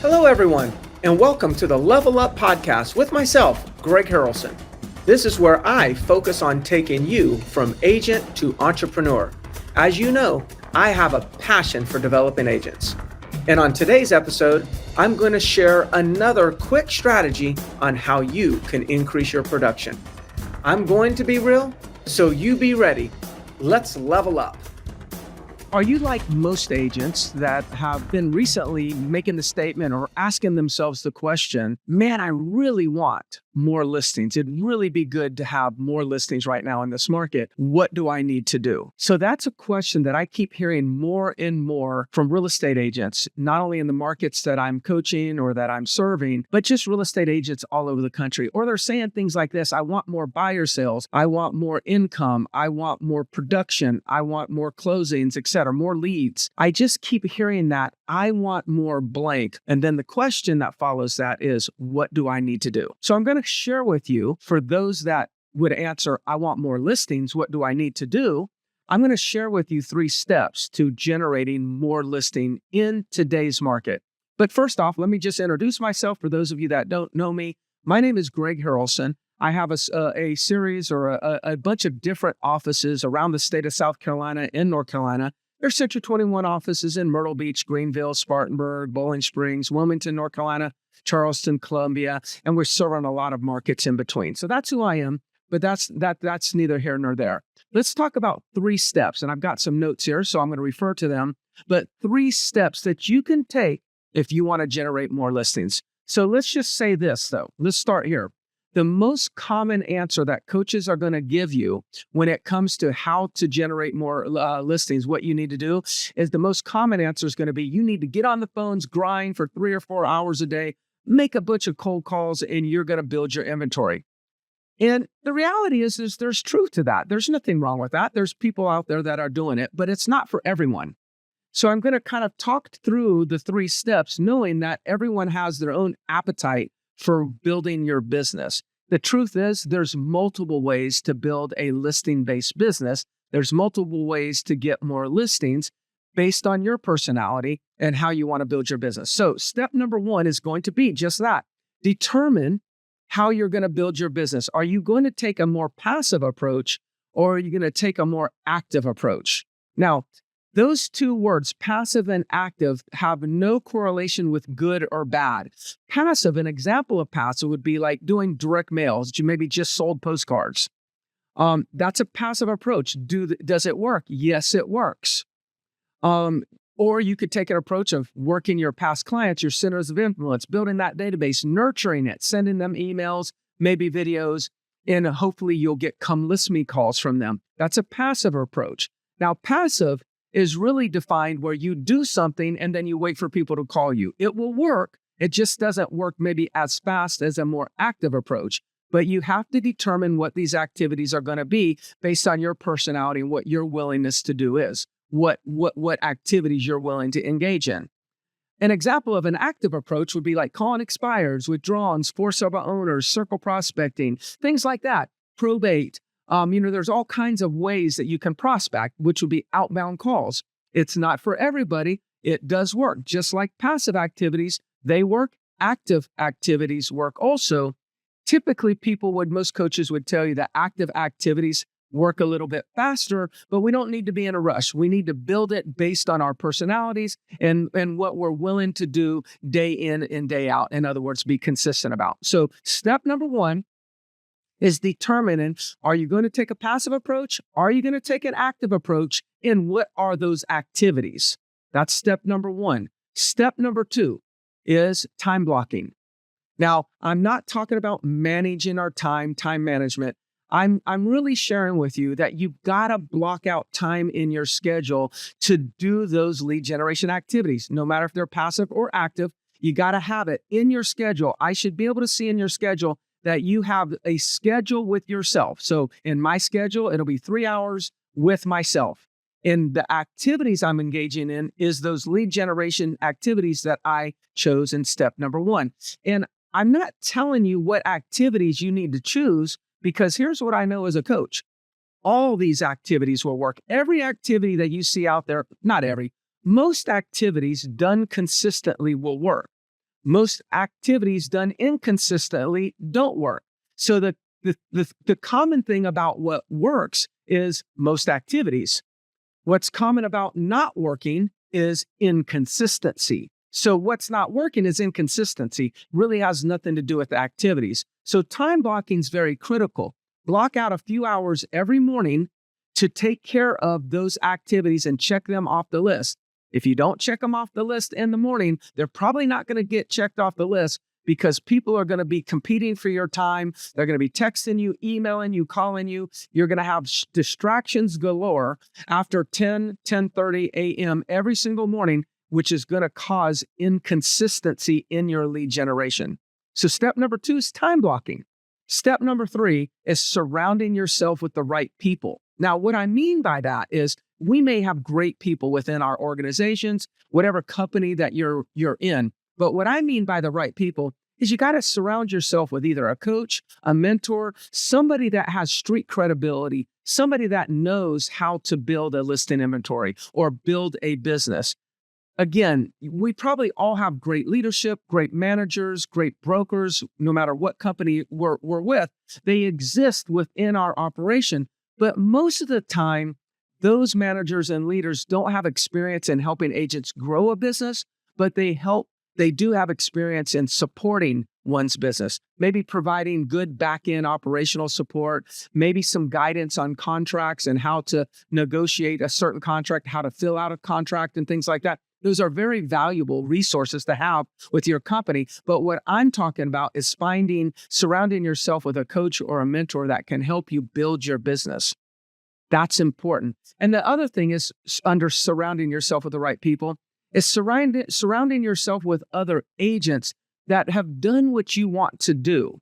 Hello, everyone, and welcome to the Level Up Podcast with myself, Greg Harrelson. This is where I focus on taking you from agent to entrepreneur. As you know, I have a passion for developing agents. And on today's episode, I'm going to share another quick strategy on how you can increase your production. I'm going to be real, so you be ready. Let's level up. Are you like most agents that have been recently making the statement or asking themselves the question, man, I really want more listings. It'd really be good to have more listings right now in this market. What do I need to do? So that's a question that I keep hearing more and more from real estate agents, not only in the markets that I'm coaching or that I'm serving, but just real estate agents all over the country. Or they're saying things like this: I want more buyer sales. I want more income. I want more production. I want more closings, etc., more leads. I just keep hearing that. I want more blank. And then the question that follows that is, what do I need to do? So I'm going to share with you, for those that would answer, I want more listings, what do I need to do? I'm going to share with you 3 steps to generating more listing in today's market. But first off, let me just introduce myself for those of you that don't know me. My name is Greg Harrelson. I have a series or a bunch of different offices around the state of South Carolina and North Carolina. There's Century 21 offices in Myrtle Beach, Greenville, Spartanburg, Bowling Springs, Wilmington, North Carolina, Charleston, Columbia, and we're serving a lot of markets in between. So that's who I am, but that's neither here nor there. Let's talk about 3 steps, and I've got some notes here, so I'm going to refer to them, but 3 steps that you can take if you want to generate more listings. So let's just say this, though. Let's start here. The most common answer that coaches are going to give you when it comes to how to generate more listings, what you need to do, is the most common answer is going to be you need to get on the phones, grind for 3 or 4 hours a day, make a bunch of cold calls, and you're going to build your inventory. And the reality is there's truth to that. There's nothing wrong with that. There's people out there that are doing it, but it's not for everyone. So I'm going to kind of talk through the 3 steps, knowing that everyone has their own appetite for building your business. The truth is there's multiple ways to build a listing-based business. There's multiple ways to get more listings based on your personality and how you want to build your business. So step number 1 is going to be just that. Determine how you're going to build your business. Are you going to take a more passive approach, or are you going to take a more active approach? Now, those 2 words, passive and active, have no correlation with good or bad. Passive, an example of passive would be like doing direct mails. You maybe just sold postcards. That's a passive approach. Does it work? Yes, it works. Or you could take an approach of working your past clients, your centers of influence, building that database, nurturing it, sending them emails, maybe videos, and hopefully you'll get come list me calls from them. That's a passive approach. Now, passive is really defined where you do something and then you wait for people to call you. It will work. It just doesn't work maybe as fast as a more active approach. But you have to determine what these activities are going to be based on your personality and what your willingness to do is. What activities you're willing to engage in. An example of an active approach would be like calling expireds, withdrawals, for sale by owners, circle prospecting, things like that, probate. There's all kinds of ways that you can prospect, which would be outbound calls. It's not for everybody. It does work. Just like passive activities, they work. Active activities work also. Typically, most coaches would tell you that active activities work a little bit faster, but we don't need to be in a rush. We need to build it based on our personalities and what we're willing to do day in and day out. In other words, be consistent about. So step number 1 is determining, are you going to take a passive approach? Are you going to take an active approach? And what are those activities? That's step number 1. Step number 2 is time blocking. Now, I'm not talking about managing our time management. I'm really sharing with you that you've got to block out time in your schedule to do those lead generation activities. No matter if they're passive or active, you got to have it in your schedule. I should be able to see in your schedule that you have a schedule with yourself. So in my schedule, it'll be 3 hours with myself. And the activities I'm engaging in is those lead generation activities that I chose in step number 1. And I'm not telling you what activities you need to choose, because here's what I know as a coach. All these activities will work. Every activity that you see out there, not every, most activities done consistently will work. Most activities done inconsistently don't work. So the common thing about what works is most activities. What's common about not working is inconsistency. So what's not working is inconsistency. Really has nothing to do with the activities. So time blocking is very critical. Block out a few hours every morning to take care of those activities and check them off the list. If you don't check them off the list in the morning, they're probably not going to get checked off the list because people are going to be competing for your time. They're going to be texting you, emailing you, calling you. You're going to have distractions galore after 10:30 a.m. every single morning, which is going to cause inconsistency in your lead generation. So step number 2 is time blocking. Step number 3 is surrounding yourself with the right people. Now, what I mean by that is we may have great people within our organizations, whatever company that you're in. But what I mean by the right people is you got to surround yourself with either a coach, a mentor, somebody that has street credibility, somebody that knows how to build a listing inventory or build a business. Again, we probably all have great leadership, great managers, great brokers, no matter what company we're with. They exist within our operation. But most of the time, those managers and leaders don't have experience in helping agents grow a business, but they do have experience in supporting one's business, maybe providing good back-end operational support, maybe some guidance on contracts and how to negotiate a certain contract, how to fill out a contract and things like that. Those are very valuable resources to have with your company. But what I'm talking about is surrounding yourself with a coach or a mentor that can help you build your business. That's important. And the other thing is under surrounding yourself with the right people is surrounding yourself with other agents that have done what you want to do.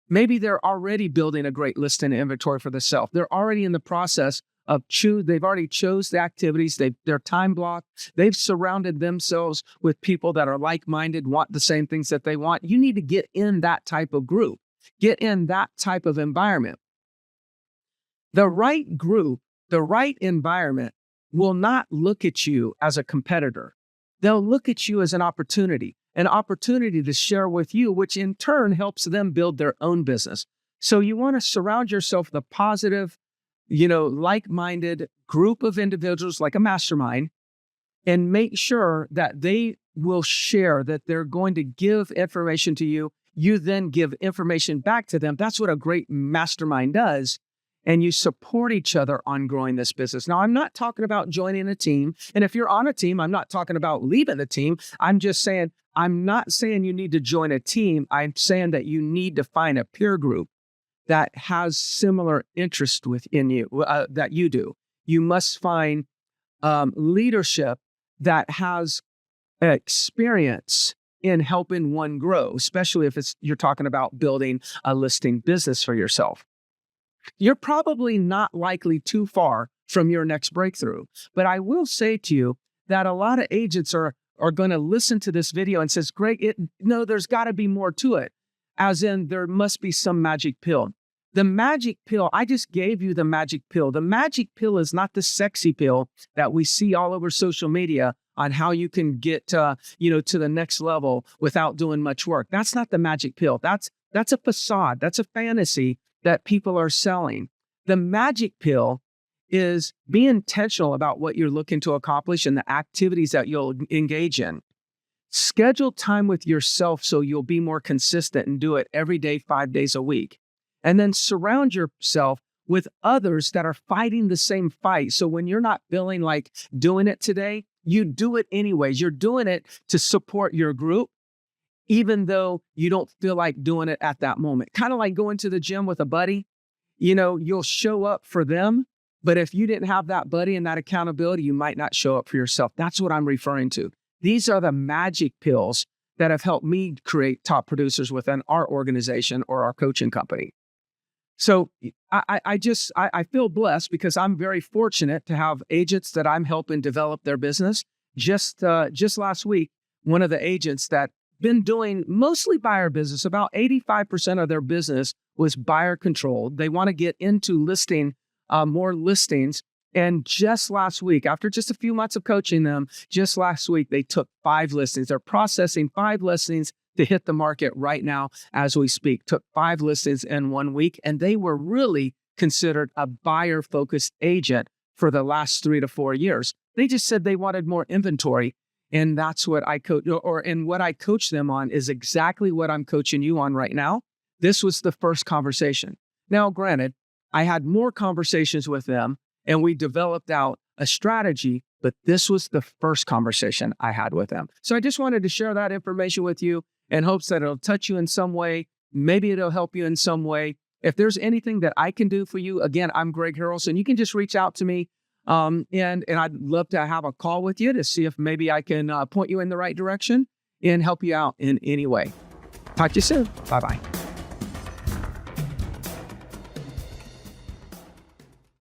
Maybe they're already building a great listing inventory for themselves. They're already in the process of they've already chose the activities. They're time blocked. They've surrounded themselves with people that are like-minded, want the same things that they want. You need to get in that type of group. Get in that type of environment. The right group, the right environment will not look at you as a competitor. They'll look at you as an opportunity to share with you, which in turn helps them build their own business. So you want to surround yourself with a positive, like-minded group of individuals like a mastermind, and make sure that they will share, that they're going to give information to you. You then give information back to them. That's what a great mastermind does. And you support each other on growing this business. Now, I'm not talking about joining a team. And if you're on a team, I'm not talking about leaving the team. I'm not saying you need to join a team. I'm saying that you need to find a peer group that has similar interest within you, that you do. You must find leadership that has experience in helping one grow, especially if you're talking about building a listing business for yourself. You're probably not likely too far from your next breakthrough. But I will say to you that a lot of agents are going to listen to this video and says, Greg, there's got to be more to it. As in, there must be some magic pill. The magic pill, I just gave you the magic pill. The magic pill is not the sexy pill that we see all over social media on how you can get to the next level without doing much work. That's not the magic pill. That's a facade. That's a fantasy that people are selling. The magic pill is be intentional about what you're looking to accomplish and the activities that you'll engage in. Schedule time with yourself so you'll be more consistent and do it every day, 5 days a week. And then surround yourself with others that are fighting the same fight. So when you're not feeling like doing it today, you do it anyways. You're doing it to support your group, even though you don't feel like doing it at that moment. Kind of like going to the gym with a buddy. You'll show up for them, but if you didn't have that buddy and that accountability, you might not show up for yourself. That's what I'm referring to. These are the magic pills that have helped me create top producers within our organization or our coaching company. So I feel blessed because I'm very fortunate to have agents that I'm helping develop their business. Just last week, one of the agents that been doing mostly buyer business, about 85% of their business was buyer controlled. They want to get into listing more listings. And just last week, after just a few months of coaching them, just last week, they took 5 listings. They're processing 5 listings to hit the market right now as we speak. Took 5 listings in 1 week, and they were really considered a buyer-focused agent for the last 3 to 4 years. They just said they wanted more inventory. And that's what I coach, and what I coach them on is exactly what I'm coaching you on right now. This was the first conversation. Now, granted, I had more conversations with them and we developed out a strategy, but this was the first conversation I had with them. So I just wanted to share that information with you in hopes that it'll touch you in some way. Maybe it'll help you in some way. If there's anything that I can do for you, again, I'm Greg Harrelson. You can just reach out to me. And I'd love to have a call with you to see if maybe I can point you in the right direction and help you out in any way. Talk to you soon. Bye-bye.